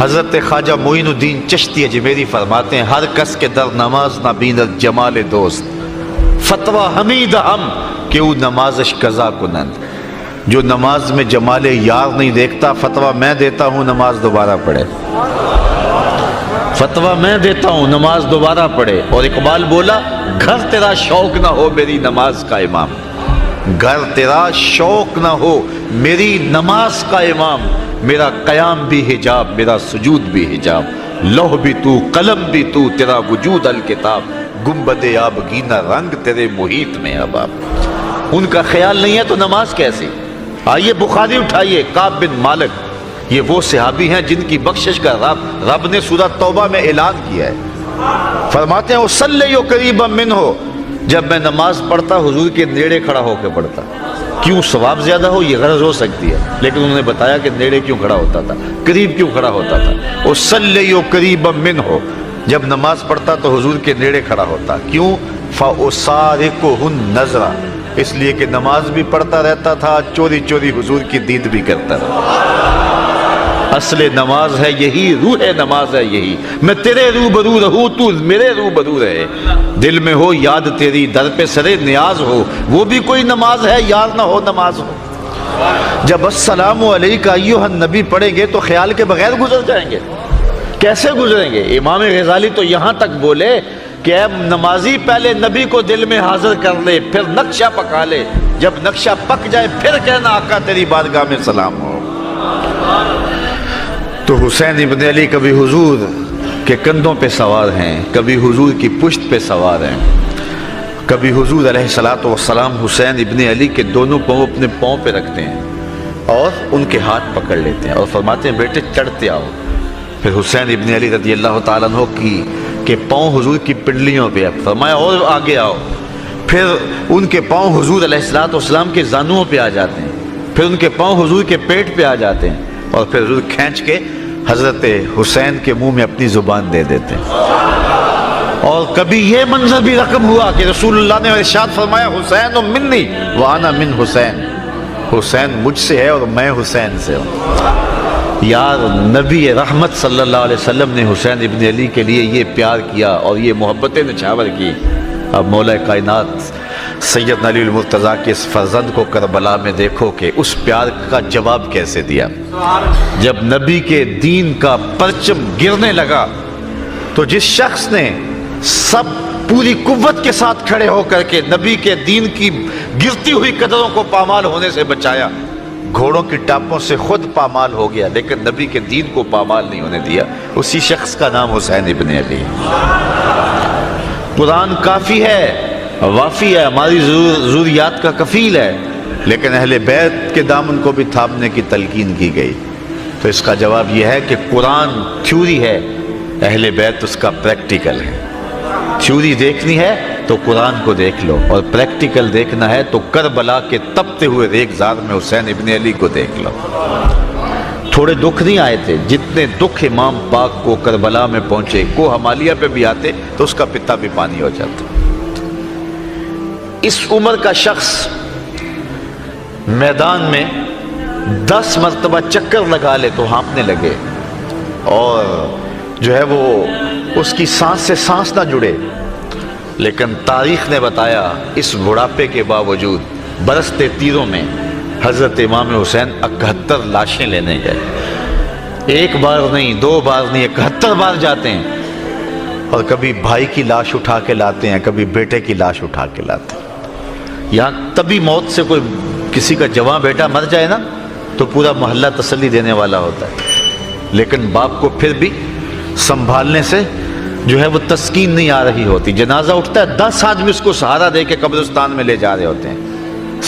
حضرت خواجہ معین الدین چشتی اجمیری فرماتے ہیں ہر کس کے در نماز نہ بیند جمال دوست فتویٰ حمید ہم کہ او نمازش قضا کنند. جو نماز میں جمال یار نہیں دیکھتا فتویٰ میں دیتا ہوں نماز دوبارہ پڑھے. فتویٰ میں دیتا ہوں نماز دوبارہ پڑھے. اور اقبال بولا گھر تیرا شوق نہ ہو میری نماز کا امام. گھر تیرا شوق نہ ہو میری نماز کا امام. میرا قیام بھی حجاب میرا سجود بھی حجاب. لوح بھی تو قلم بھی تو تیرا وجود الکتاب. گنبد آبگینہ رنگ تیرے محیط میں اباب. ان کا خیال نہیں ہے تو نماز کیسی؟ آئیے بخاری اٹھائیے. کعب بن مالک یہ وہ صحابی ہیں جن کی بخشش کا رب نے سورہ توبہ میں اعلان کیا ہے. فرماتے ہیں وصلی قریبا منہ. جب میں نماز پڑھتا حضور کے نیڑے کھڑا ہو کے پڑھتا. کیوں؟ ثواب زیادہ ہو یہ غرض ہو سکتی ہے لیکن انہوں نے بتایا کہ نیڑے کیوں کھڑا ہوتا تھا, قریب کیوں کھڑا ہوتا تھا. وصلی قریبا منہ. جب نماز پڑھتا تو حضور کے نیڑے کھڑا ہوتا. کیوں؟ فَأُسَارِقُهُ النَّظْرَ. اس لیے کہ نماز بھی پڑھتا رہتا تھا چوری چوری حضور کی دید بھی کرتا رہتا. اصل نماز ہے یہی, روح نماز ہے یہی. میں تیرے روبرو رہوں تو میرے روبرو رہے. دل میں ہو یاد تیری در پہ سرے نیاز ہو. وہ بھی کوئی نماز ہے یار نہ ہو نماز ہو. جب السلام علیکہ ایھا النبی پڑھیں گے تو خیال کے بغیر گزر جائیں گے. کیسے گزریں گے؟ امام غزالی تو یہاں تک بولے کہ اے نمازی پہلے نبی کو دل میں حاضر کر لے پھر نقشہ پکا لے. جب نقشہ پک جائے پھر کہنا آقا تیری بارگاہ میں سلام ہو. تو حسین ابن علی کبھی حضور کے کندھوں پہ سوار ہیں, کبھی حضور کی پشت پہ سوار ہیں, کبھی حضور علیہ الصلوۃ والسلام حسین ابن علی کے دونوں پاؤں اپنے پاؤں پہ رکھتے ہیں اور ان کے ہاتھ پکڑ لیتے ہیں اور فرماتے ہیں بیٹے چڑھتے آؤ. پھر حسین ابن علی رضی اللہ تعالیٰ عنہ کی کہ پاؤں حضور کی پنڈلیوں پہ ہے, فرمایا اور آگے آؤ. پھر ان کے پاؤں حضور علیہ الصلوۃ والسلام کے زانوؤں پہ آ جاتے ہیں, پھر ان کے پاؤں حضور کے پیٹ پہ آ جاتے ہیں اور پھر حضور کھینچ کے حضرت حسین کے منہ میں اپنی زبان دے دیتے ہیں. اور کبھی یہ منظر بھی رقم ہوا کہ رسول اللہ نے ارشاد فرمایا حسین منی وانا من حسین. حسین مجھ سے ہے اور میں حسین سے ہوں. یار نبی رحمت صلی اللہ علیہ وسلم نے حسین ابن علی کے لیے یہ پیار کیا اور یہ محبتیں نچھاور کی. اب مولا کائنات سیدنا علی المرتضیٰ کے اس فرزند کو کربلا میں دیکھو کہ اس پیار کا جواب کیسے دیا. جب نبی کے دین کا پرچم گرنے لگا تو جس شخص نے سب پوری قوت کے ساتھ کھڑے ہو کر کے نبی کے دین کی گرتی ہوئی قدروں کو پامال ہونے سے بچایا, گھوڑوں کی ٹاپوں سے خود پامال ہو گیا لیکن نبی کے دین کو پامال نہیں ہونے دیا, اسی شخص کا نام حسین ابن علی. قرآن کافی ہے, وافی ہے, ہماری ضروریات کا کفیل ہے, لیکن اہل بیت کے دامن کو بھی تھامنے کی تلقین کی گئی. تو اس کا جواب یہ ہے کہ قرآن تھیوری ہے, اہل بیت اس کا پریکٹیکل ہے. تھیوری دیکھنی ہے تو قرآن کو دیکھ لو اور پریکٹیکل دیکھنا ہے تو کربلا کے تپتے ہوئے ریگزار میں حسین ابن علی کو دیکھ لو. تھوڑے دکھ نہیں آئے تھے جتنے دکھ امام پاک کو کربلا میں پہنچے. کو ہمالیہ پہ بھی آتے تو اس کا پتا بھی پانی ہو جاتا. اس عمر کا شخص میدان میں 10 مرتبہ چکر لگا لے تو ہانپنے لگے اور جو ہے وہ اس کی سانس سے سانس نہ جڑے. لیکن تاریخ نے بتایا اس بڑھاپے کے باوجود برستے تیروں میں حضرت امام حسین 71 لاشیں لینے گئے. ایک بار نہیں, 2 بار نہیں, 71 بار جاتے ہیں. اور کبھی بھائی کی لاش اٹھا کے لاتے ہیں, کبھی بیٹے کی لاش اٹھا کے لاتے ہیں. یہاں تبھی موت سے کوئی کسی کا جوان بیٹا مر جائے نا تو پورا محلہ تسلی دینے والا ہوتا ہے, لیکن باپ کو پھر بھی سنبھالنے سے جو ہے وہ تسکین نہیں آ رہی ہوتی. جنازہ اٹھتا ہے 10 آدمی اس کو سہارا دے کے قبرستان میں لے جا رہے ہوتے ہیں.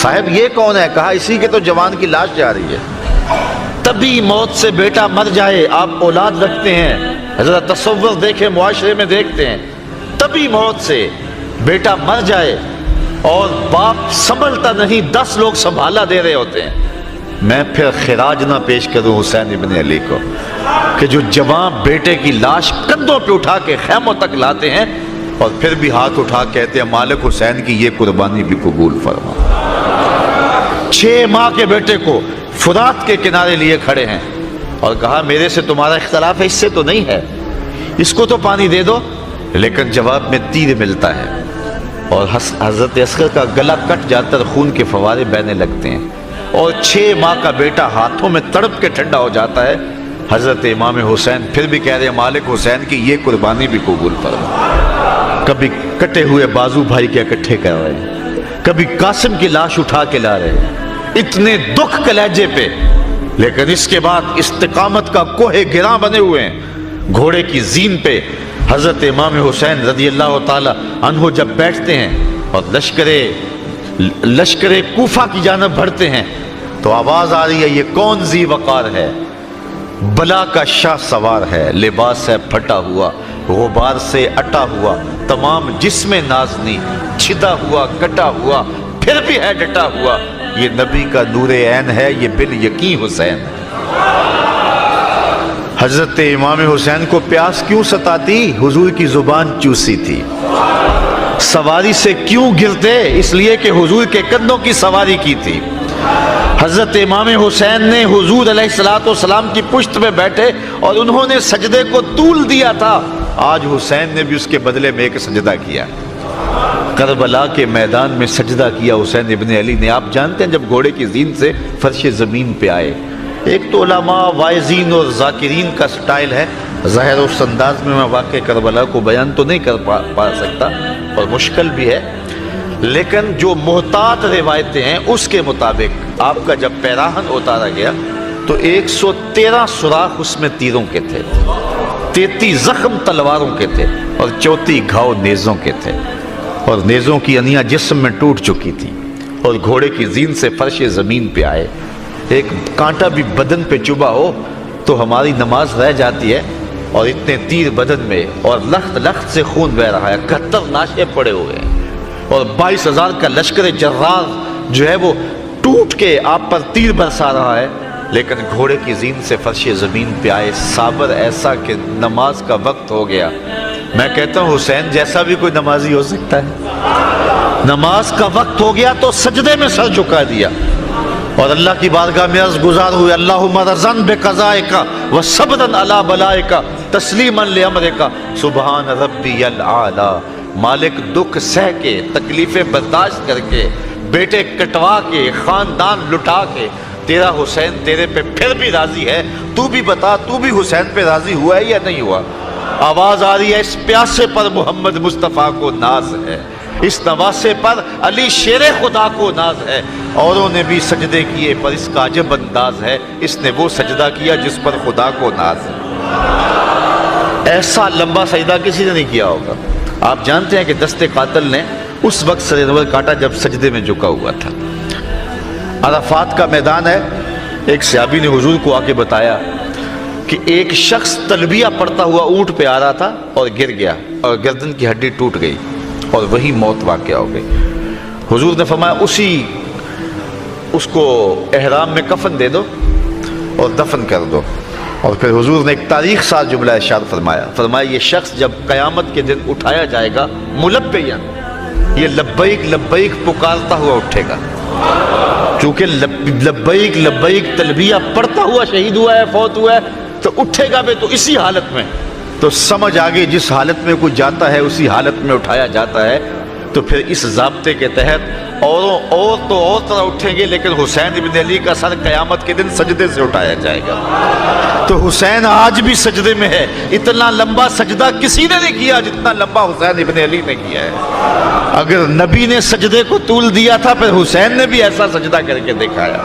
صاحب یہ کون ہے؟ کہا اسی کے تو جوان کی لاش جا رہی ہے. تبھی موت سے بیٹا مر جائے, آپ اولاد رکھتے ہیں, حضرت تصور دیکھیں, معاشرے میں دیکھتے ہیں, تبھی موت سے بیٹا مر جائے اور باپ سنبھلتا نہیں, 10 لوگ سنبھالا دے رہے ہوتے ہیں. میں پھر خراج نہ پیش کروں حسین ابن علی کو کہ جو جوان بیٹے کی لاش کندھوں پہ اٹھا کے خیموں تک لاتے ہیں اور پھر بھی ہاتھ اٹھا کہتے ہیں مالک حسین کی یہ قربانی بھی قبول فرما. 6 ماہ کے بیٹے کو فرات کے کنارے لیے کھڑے ہیں اور کہا میرے سے تمہارا اختلاف ہے، اس سے تو نہیں ہے، اس کو تو پانی دے دو، لیکن جواب میں تیر ملتا ہے اور حضرت اصغر کا گلا کٹ جاتا ہے، خون کے فوارے بہنے لگتے ہیں اور 6 ماہ کا بیٹا ہاتھوں میں تڑپ کے ٹھنڈا ہو جاتا ہے۔ حضرت امام حسین پھر بھی کہہ رہے ہیں مالک حسین کی یہ قربانی بھی قبول فرما۔ کبھی کٹے ہوئے بازو بھائی کے اکٹھے کر رہے ہیں، کبھی قاسم کی لاش اٹھا کے لا رہے ہیں، اتنے دکھ کلیجے پہ، لیکن اس کے بعد استقامت کا کوہ گراں بنے ہوئے ہیں۔ گھوڑے کی زین پہ حضرت امام حسین رضی اللہ تعالی عنہ جب بیٹھتے ہیں اور لشکر کوفہ کی جانب بڑھتے ہیں تو آواز آ رہی ہے یہ کون ذی وقار ہے، بلا کا شاہ سوار ہے، لباس ہے پھٹا ہوا، غبار سے اٹا ہوا، تمام جسم نازنی، چھدا ہوا کٹا ہوا، پھر بھی ہے ڈٹا ہوا، یہ نبی کا نور عین ہے، یہ بال یقین حسین ہے۔ حضرت امام حسین کو پیاس کیوں ستاتی؟ حضور کی زبان چوسی تھی۔ سواری سے کیوں گرتے؟ اس لیے کہ حضور کے کندھوں کی سواری کی تھی۔ حضرت امام حسین نے حضور علیہ السلام کی پشت پہ بیٹھے اور انہوں نے سجدے کو طول دیا تھا، آج حسین نے بھی اس کے بدلے میں ایک سجدہ کیا، کربلا کے میدان میں سجدہ کیا حسین ابن علی نے۔ آپ جانتے ہیں جب گھوڑے کی زین سے فرش زمین پہ آئے، ایک تو علماء وائزین اور ذاکرین کا سٹائل ہے، ظاہر اس انداز میں واقع کربلا کو بیان تو نہیں کر پا سکتا اور مشکل بھی ہے، لیکن جو محتاط روایتیں ہیں اس کے مطابق آپ کا جب پیراہن اتارا گیا تو 113 سوراخ اس میں تیروں کے تھے، 33 زخم تلواروں کے تھے اور 34 گھاؤ نیزوں کے تھے، اور نیزوں کی انیاں جسم میں ٹوٹ چکی تھی، اور گھوڑے کی زین سے فرش زمین پہ آئے۔ ایک کانٹا بھی بدن پہ چبھا ہو تو ہماری نماز رہ جاتی ہے، اور اتنے تیر بدن میں اور لخت لخت سے خون بہ رہا ہے، 71 ناشے پڑے ہوئے ہیں، اور 22,000 کا لشکر جرار جو ہے وہ ٹوٹ کے آپ پر تیر برسا رہا ہے، لیکن گھوڑے کی زین سے فرش زمین پہ آئے، صابر ایسا کہ نماز کا وقت ہو گیا۔ میں کہتا ہوں حسین جیسا بھی کوئی نمازی ہو سکتا ہے، نماز کا وقت ہو گیا تو سجدے میں سر جھکا دیا اور اللہ کی بارگاہ میں عرض گزار ہوئے، اللہم رضن بقضائک و صبرن علی بلائک تسلیما لامرک سبحان ربی الاعلی۔ مالک دکھ سہ کے، تکلیفیں برداشت کر کے، بیٹے کٹوا کے، خاندان لٹا کے، تیرا حسین تیرے پہ پھر بھی راضی ہے، تو بھی بتا تو بھی حسین پہ راضی ہوا ہے یا نہیں ہوا؟ آواز آ رہی ہے اس پیاسے پر محمد مصطفیٰ کو ناز ہے، اس نواسے پر علی شیر خدا کو ناز ہے، اوروں نے بھی سجدے کیے پر اس کا عجب انداز ہے، اس نے وہ سجدہ کیا جس پر خدا کو ناز ہے۔ ایسا لمبا سجدہ کسی نے نہیں کیا ہوگا۔ آپ جانتے ہیں کہ دست قاتل نے اس وقت سر نور کاٹا جب سجدے میں جھکا ہوا تھا۔ عرفات کا میدان ہے، ایک صحابی نے حضور کو آ کے بتایا کہ ایک شخص تلبیہ پڑھتا ہوا اونٹ پہ آ رہا تھا اور گر گیا اور گردن کی ہڈی ٹوٹ گئی اور وہی موت واقع ہو گئی۔ حضور نے فرمایا اس کو احرام میں کفن دے دو اور دفن کر دو، اور پھر حضور نے ایک تاریخ ساز جملہ ارشاد فرمایا یہ شخص جب قیامت کے دن اٹھایا جائے گا ملبیاً، یہ لبیک لبیک پکارتا ہوا اٹھے گا، چونکہ لبیک لبیک تلبیہ پڑھتا ہوا شہید ہوا ہے، فوت ہوا ہے، تو اٹھے گا بھی تو اسی حالت میں، تو سمجھ آگے جس حالت میں کوئی جاتا ہے اسی حالت میں اٹھایا جاتا ہے۔ تو پھر اس ضابطے کے تحت اور طرح اٹھیں گے، لیکن حسین ابن علی کا سر قیامت کے دن سجدے سے اٹھایا جائے گا۔ تو حسین آج بھی سجدے میں ہے، اتنا لمبا سجدہ کسی نے نہیں کیا جتنا لمبا حسین ابن علی نے کیا ہے۔ اگر نبی نے سجدے کو طول دیا تھا پھر حسین نے بھی ایسا سجدہ کر کے دکھایا۔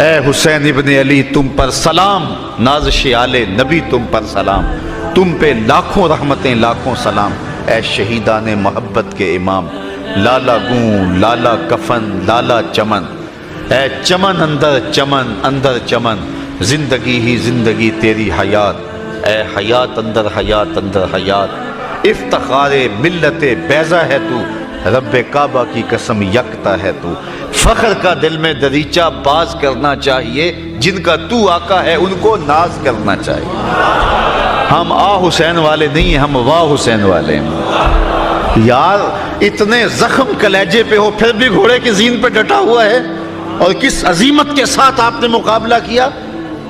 اے حسین ابن علی تم پر سلام، نازش آل نبی تم پر سلام، تم پہ لاکھوں رحمتیں لاکھوں سلام، اے شہیدان محبت کے امام، لالا گوں لالا کفن لالا چمن، اے چمن اندر چمن، زندگی ہی زندگی تیری حیات، اے حیات اندر حیات، افتخار ملت بیضا ہے تو، رب کعبہ کی قسم یکتا ہے تو، فخر کا دل میں دریچہ باز کرنا چاہیے، جن کا تو آقا ہے ان کو ناز کرنا چاہیے۔ ہم حسین والے نہیں ہیں، ہم حسین والے ہیں۔ یار اتنے زخم کلیجے پہ ہو پھر بھی گھوڑے کی زین پہ ڈٹا ہوا ہے، اور کس عظیمت کے ساتھ آپ نے مقابلہ کیا۔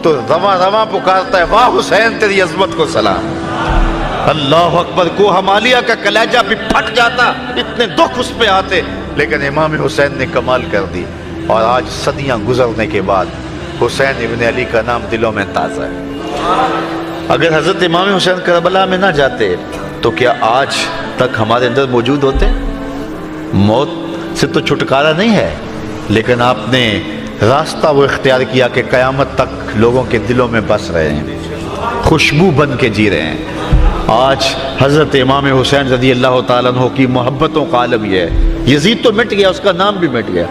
تو رواں رواں پکارتا ہے واہ حسین تیری عظمت کو سلام. اللہ اکبر. کو ہمالیہ کا کلیجہ بھی پھٹ جاتا، اتنے دکھ اس پہ آتے، لیکن امام حسین نے کمال کر دی. اور آج صدیاں گزرنے کے بعد حسین ابن علی کا نام دلوں میں تازہ ہے. اگر حضرت امام حسین کربلا میں نہ جاتے تو کیا آج تک ہمارے اندر موجود ہوتے؟ موت سے تو چھٹکارا نہیں ہے، لیکن آپ نے راستہ وہ اختیار کیا کہ قیامت تک لوگوں کے دلوں میں بس رہے ہیں، خوشبو بن کے جی رہے ہیں. آج حضرت امام حسین رضی اللہ تعالیٰ عنہ کی محبتوں کا عالم یہ ہے. یزید تو مٹ گیا، اس کا نام بھی مٹ گیا،